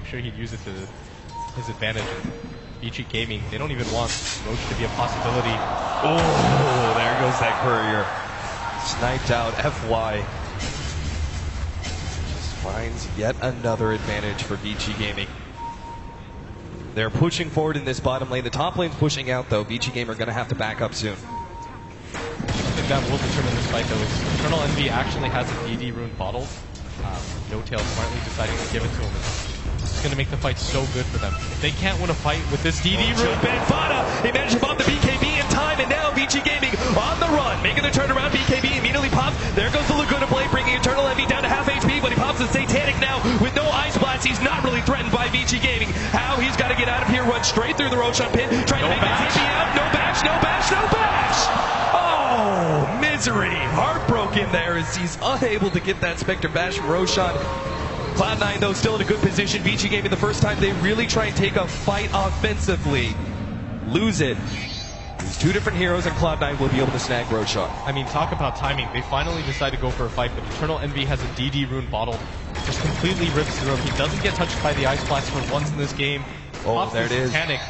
sure he'd use it to his advantage. And Vici Gaming, they don't even want Roche to be a possibility. Oh, there goes that courier. Sniped out FY. Just finds yet another advantage for Vici Gaming. They're pushing forward in this bottom lane. The top lane's pushing out, though. Vici Gaming are going to have to back up soon. I think that will determine this fight, though. Is Eternal Envy actually has a DD rune bottled. No Tail smartly deciding to give it to him. It's going to make the fight so good for them. If they can't win a fight with this DD rune, Fada, he managed to bomb the BKB in time, and now Vici Gaming on the run, making the turnaround. BKB immediately pops. There goes the Laguna Blade, bringing Eternal Envy down to half HP, but he pops the Satanic now with no Ice Blast. He's not really threatened by Vici Gaming. How he's got to get out of here, run straight through the Roshan pit, trying to make the TP out. No bash, no bash, no bash! Oh, misery. Heartbroken there as he's unable to get that Spectre bash from Roshan. Cloud9, though, still in a good position. Vici Gaming, the first time they really try and take a fight offensively, lose it. There's two different heroes, and Cloud9 will be able to snag Roshan. I mean, talk about timing. They finally decide to go for a fight, but Eternal Envy has a DD rune bottled. Just completely rips through him. He doesn't get touched by the Ice Blast for once in this game. Oh, there it is. Panic.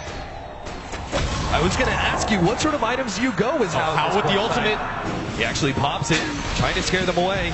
I was going to ask you, what sort of items do you go with how with the ultimate? He actually pops it, trying to scare them away.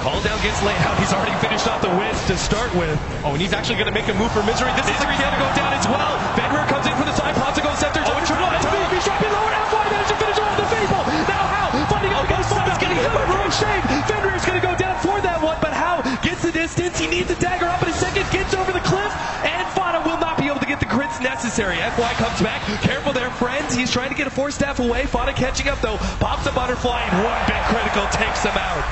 Call down gets laid out. He's already finished off the wins to start with. Oh, and he's actually going to make a move for Misery. This is going to go down as well. Fenrir comes in for the side, pops to go Scepter. Oh, Eternal Envy, he's dropping lower. FY managed to finish off the Fable. Now how? Fighting up against Fada's getting hit by Ricochet. Fenrir's going to go down for that one, but how? Gets the distance. He needs a dagger up in a second. Gets over the cliff, and Fada will not be able to get the crits necessary. FY comes back. Careful there, friends. He's trying to get a Force Staff away. Fada catching up, though. Pops a butterfly, and one big critical takes him out.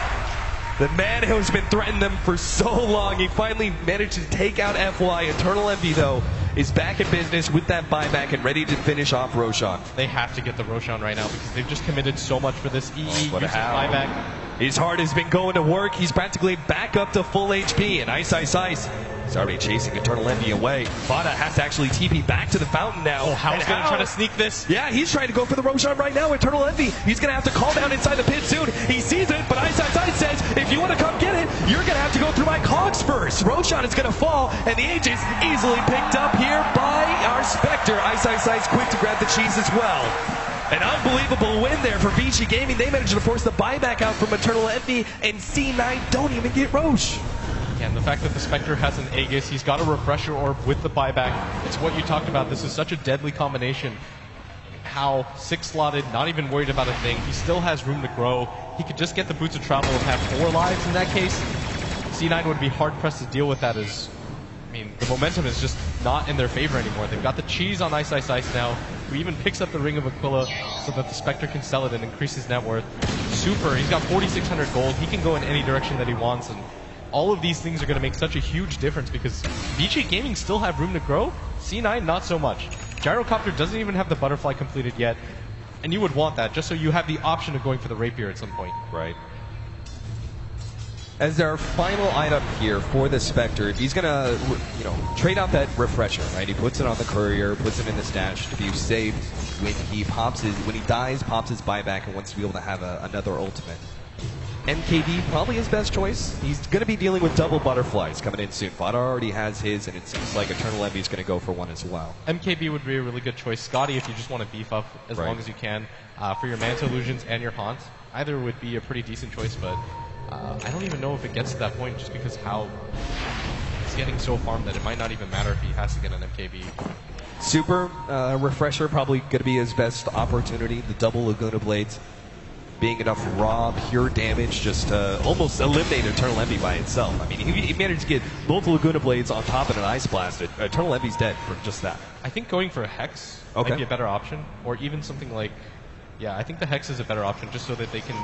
The man who's been threatening them for so long, he finally managed to take out FY. Eternal Envy, though, is back in business with that buyback and ready to finish off Roshan. They have to get the Roshan right now because they've just committed so much for this EE using buyback. His heart has been going to work. He's practically back up to full HP, and Ice. He's already chasing Eternal Envy away. Fada has to actually TP back to the fountain now. Oh, How's going to try to sneak this? Yeah, he's trying to go for the Roshan right now. Eternal Envy, he's going to have to call down inside the pit soon. He sees it, but Ice says, if you want to come get it, you're going to have to go through my cogs first. Roshan is going to fall, and the Aegis easily picked up here by our Spectre. Ice quick to grab the cheese as well. An unbelievable win there for Vici Gaming. They managed to force the buyback out from Eternal Envy, and C9 don't even get Roche. And the fact that the Spectre has an Aegis, he's got a Refresher Orb with the buyback. It's what you talked about. This is such a deadly combination. How 6-slotted, not even worried about a thing. He still has room to grow. He could just get the Boots of Travel and have 4 lives in that case. C9 would be hard-pressed to deal with that as... I mean, the momentum is just not in their favor anymore. They've got the cheese on Ice now, who even picks up the Ring of Aquila so that the Spectre can sell it and increase his net worth. Super, he's got 4,600 gold. He can go in any direction that he wants, and all of these things are going to make such a huge difference because Vici Gaming still have room to grow. C9, not so much. Gyrocopter doesn't even have the butterfly completed yet, and you would want that just so you have the option of going for the Rapier at some point. Right. As our final item here for the Spectre, he's going to, trade out that Refresher, right? He puts it on the Courier, puts it in the stash to be safe when he dies, pops his buyback, and wants to be able to have another ultimate. MKD, probably his best choice. He's going to be dealing with double butterflies coming in soon. Vada already has his, and it seems like Eternal Envy is going to go for one as well. MKB would be a really good choice. Scotty, if you just want to beef up as long as you can. For your Manta Illusions and your Haunt, either would be a pretty decent choice, but I don't even know if it gets to that point just because how it's getting so farmed that it might not even matter if he has to get an MKB. Super Refresher probably going to be his best opportunity. The double Laguna Blades being enough raw, pure damage just to almost eliminate Eternal Envy by itself. I mean, he managed to get both Laguna Blades on top of an Ice Blast. Eternal Envy's dead for just that. I think going for a Hex might be a better option, or even something like, I think the Hex is a better option just so that they can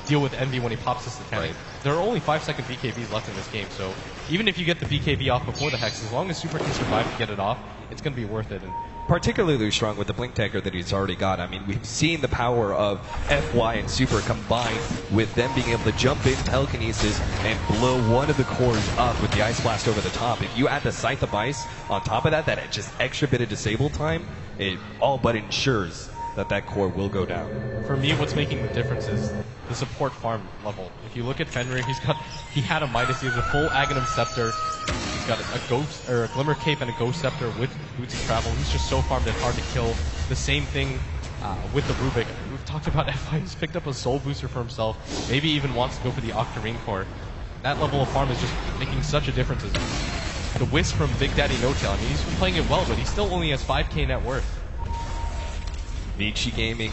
deal with Envy when he pops the Satanic. There are only 5-second BKBs left in this game, so even if you get the BKB off before the Hex, as long as Super can survive to get it off, it's going to be worth it. And particularly strong with the Blink Dagger that he's already got. I mean, we've seen the power of FY and Super combined with them being able to jump in telekinesis and blow one of the cores up with the Ice Blast over the top. If you add the Scythe of Ice on top of that just extra bit of disable time, it all but ensures that core will go down. For me, what's making the difference is the support farm level. If you look at Fenrir, he had a Midas, he has a full Aghanim Scepter. He's got a ghost or a Glimmer Cape and a Ghost Scepter with Boots of Travel. He's just so farmed and hard to kill. The same thing with the Rubik. We've talked about FI. He's picked up a Soul Booster for himself. Maybe even wants to go for the Octarine Core. That level of farm is just making such a difference. The Wisp from Big Daddy No Tail. I mean, he's been playing it well, but he still only has 5k net worth. Vici Gaming,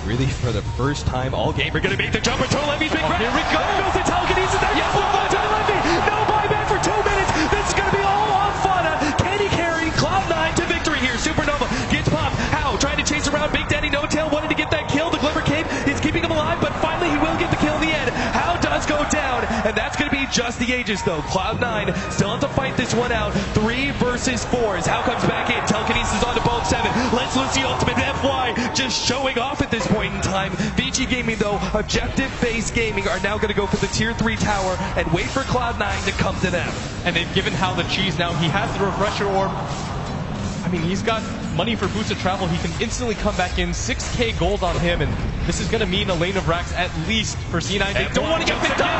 really for the first time all game, we're going to make the jump. Eternal Envy's big grab. Here we go. There goes the telekinesis. There goes the Eternal Envy. No buyback for 2 minutes. This is going to be all on Fauna. Can he carry Cloud9 to victory here? Supernova gets popped. How? Trying to chase around Big Daddy No Tail, wanted to get that kill. The Glimmer Cape is keeping him alive, but finally he will get the kill in the end. How does go down, and that's going to be just the Aegis though. Cloud9 still has to fight this one out. 3 versus 4s. How comes back in? Telekinesis onto both 7. Let's lose the ultimate. FY just showing off at this point in time. Vici Gaming though, objective-based gaming, are now going to go for the tier 3 tower and wait for Cloud9 to come to them. And they've given Hal the cheese now. He has the refresher orb. I mean, he's got money for Boots of Travel. He can instantly come back in. 6k gold on him, and this is going to mean a lane of racks at least for C9. They don't want to get picked up.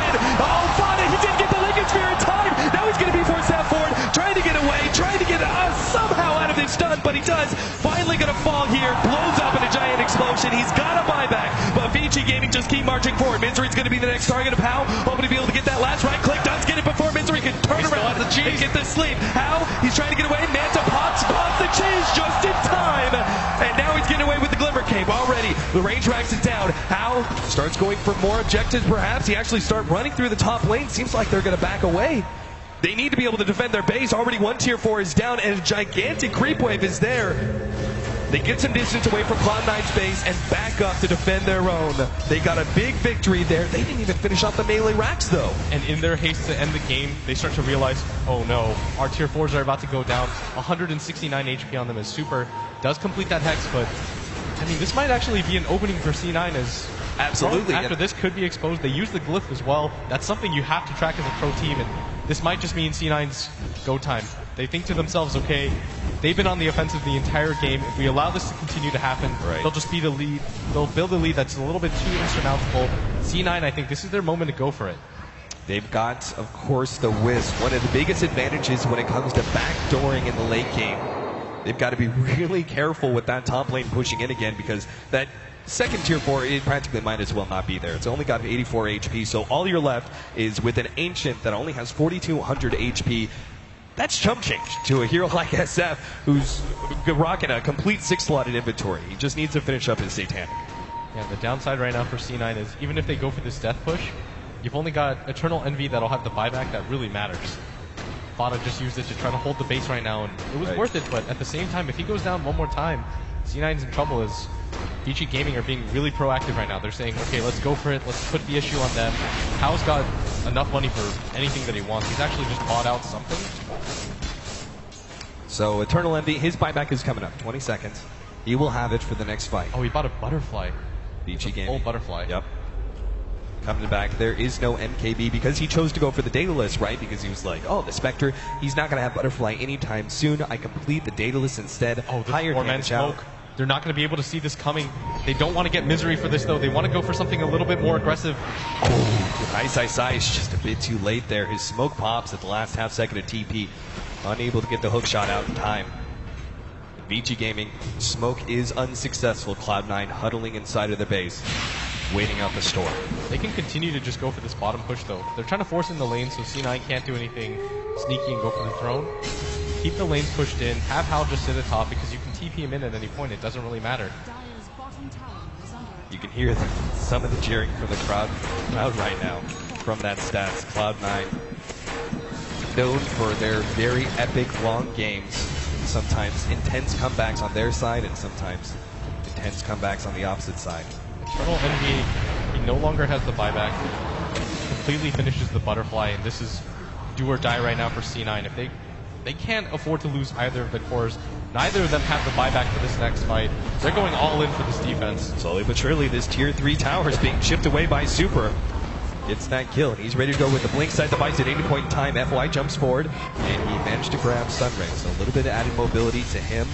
Oh, Fada, he didn't get the Lincoln Sphere in time. Now he's going to be forced that forward, trying to get away, trying to get somehow out of this stun, but he does. Finally going to fall here, blows up in a giant explosion. He's got a buyback, but Vici Gaming just keep marching forward. Misery's going to be the next target of How, hoping to be able to get that last right click. Does get it before Misery can turn around and get the sleep. How? He's trying to get away. Manta pops the cheese just in time, and now he's getting away with the Glimmer Cape already. The range racks is down. How starts going for more objectives perhaps. He actually start running through the top lane. Seems like they're going to back away. They need to be able to defend their base. Already one tier 4 is down, and a gigantic creep wave is there. They get some distance away from Cloud9's base and back up to defend their own. They got a big victory there. They didn't even finish off the melee racks though. And in their haste to end the game, they start to realize, oh no, our tier 4s are about to go down. 169 HP on them as Super does complete that Hex, but I mean, this might actually be an opening for C9 as absolutely after this could be exposed. They use the Glyph as well. That's something you have to track as a pro team, and this might just mean C9's go time. They think to themselves, okay, they've been on the offensive the entire game. If we allow this to continue to happen, they'll just be the lead. They'll build a lead that's a little bit too insurmountable. C9, I think this is their moment to go for it. They've got, of course, the Wisp. One of the biggest advantages when it comes to backdooring in the late game. They've got to be really careful with that top lane pushing in again, because that second tier 4, it practically might as well not be there. It's only got 84 HP, so all you're left is with an Ancient that only has 4,200 HP. That's chump change to a hero like SF, who's rocking a complete 6-slotted inventory. He just needs to finish up his Satanic. Yeah, the downside right now for C9 is even if they go for this death push, you've only got Eternal Envy that'll have the buyback that really matters. Fada just used it to try to hold the base right now, and it was worth it, but at the same time, if he goes down one more time, C9's in trouble as Vici Gaming are being really proactive right now. They're saying, okay, let's go for it, let's put the issue on them. Hal's got enough money for anything that he wants. He's actually just bought out something. So Eternal Envy, his buyback is coming up, 20 seconds. He will have it for the next fight. Oh, he bought a butterfly. Vici Gaming. Full butterfly. Yep. Coming back, there is no MKB because he chose to go for the Daedalus, right? Because he was like, oh, the Spectre, he's not going to have Butterfly anytime soon. I complete the Daedalus instead. Oh, the higher four-man smoke. They're not going to be able to see this coming. They don't want to get Misery for this, though. They want to go for something a little bit more aggressive. Oh, Ice just a bit too late there. His smoke pops at the last half second of TP. Unable to get the hook shot out in time. Vici Gaming, smoke is unsuccessful. Cloud9 huddling inside of the base, waiting out the storm. They can continue to just go for this bottom push, though. They're trying to force in the lane so C9 can't do anything sneaky and go for the throne. Keep the lanes pushed in, have Hal just sit atop because you can TP him in at any point. It doesn't really matter. You can hear some of the cheering from the crowd right now from that stats. Cloud9, known for their very epic long games. Sometimes intense comebacks on their side and sometimes intense comebacks on the opposite side. Eternal Envy, he no longer has the buyback. Completely finishes the butterfly, and this is do or die right now for C9. If they can't afford to lose either of the cores, neither of them have the buyback for this next fight. They're going all in for this defense. Slowly but surely, this tier 3 tower is being chipped away by Super. Gets that kill, and he's ready to go with the blink side device at any point in time. FY jumps forward, and he managed to grab Sunray. So a little bit of added mobility to him.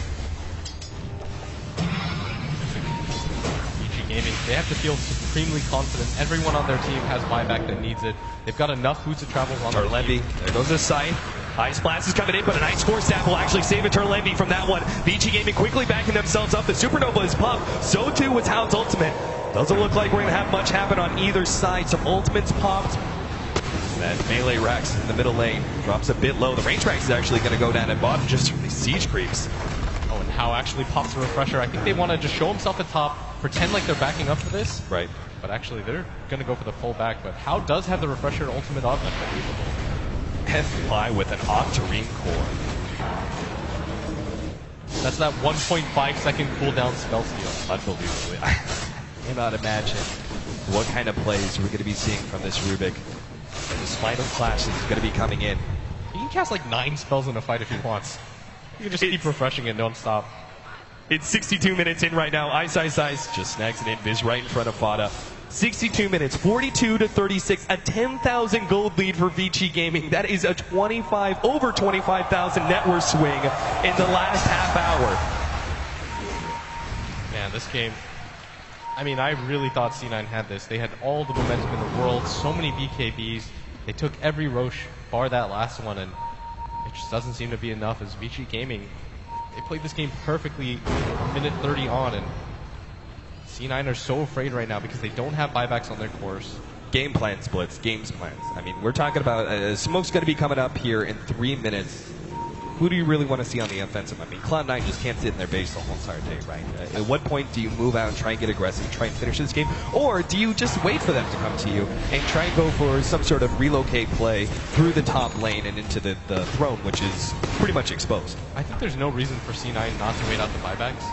Gaming, they have to feel supremely confident. Everyone on their team has buyback that needs it. They've got enough boots of travel on their team. There goes the sight. Ice Blast is coming in, but an Ice Core Staff will actually save Eternal Envy from that one. VG Gaming quickly backing themselves up. The Supernova is popped. So too was Hound's ultimate. Doesn't look like we're going to have much happen on either side. Some ultimates popped. That Melee Rex in the middle lane drops a bit low. The range Rex is actually going to go down at bottom just from these siege creeps. Oh, and How actually pops a refresher. I think they want to just show himself at top, pretend like they're backing up for this. Right. But actually, they're going to go for the full back. But How does have the refresher and ultimate on them. And fly with an Octarine core. That's that 1.5 second cooldown spell steal. Unbelievably. I cannot imagine what kind of plays we're going to be seeing from this Rubik. This final clash is going to be coming in. He can cast like 9 spells in a fight if he wants. You can just keep refreshing it non-stop. It's 62 minutes in right now. Ice just snags it in. Viz right in front of Fada. 62 minutes, 42-36, a 10,000 gold lead for VG Gaming. That is a over 25,000 net worth swing in the last half hour. Man, this game, I mean, I really thought C9 had this. They had all the momentum in the world, so many BKBs. They took every Roche, bar that last one, and it just doesn't seem to be enough as VG Gaming. They played this game perfectly, minute 30 on, and C9 are so afraid right now because they don't have buybacks on their course. Game plan splits, games plans. I mean, we're talking about Smoke's going to be coming up here in 3 minutes. Who do you really want to see on the offensive? I mean, Cloud9 just can't sit in their base the whole entire day, right? At what point do you move out and try and get aggressive, try and finish this game? Or do you just wait for them to come to you and try and go for some sort of relocate play through the top lane and into the throne, which is pretty much exposed? I think there's no reason for C9 not to wait out the buybacks.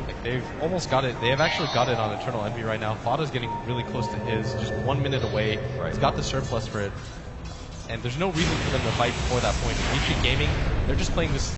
Like, they've almost got it. They have actually got it on Eternal Envy right now. Fada's getting really close to his, just 1 minute away. Right. He's got the surplus for it. And there's no reason for them to fight before that point. VG Gaming, they're just playing this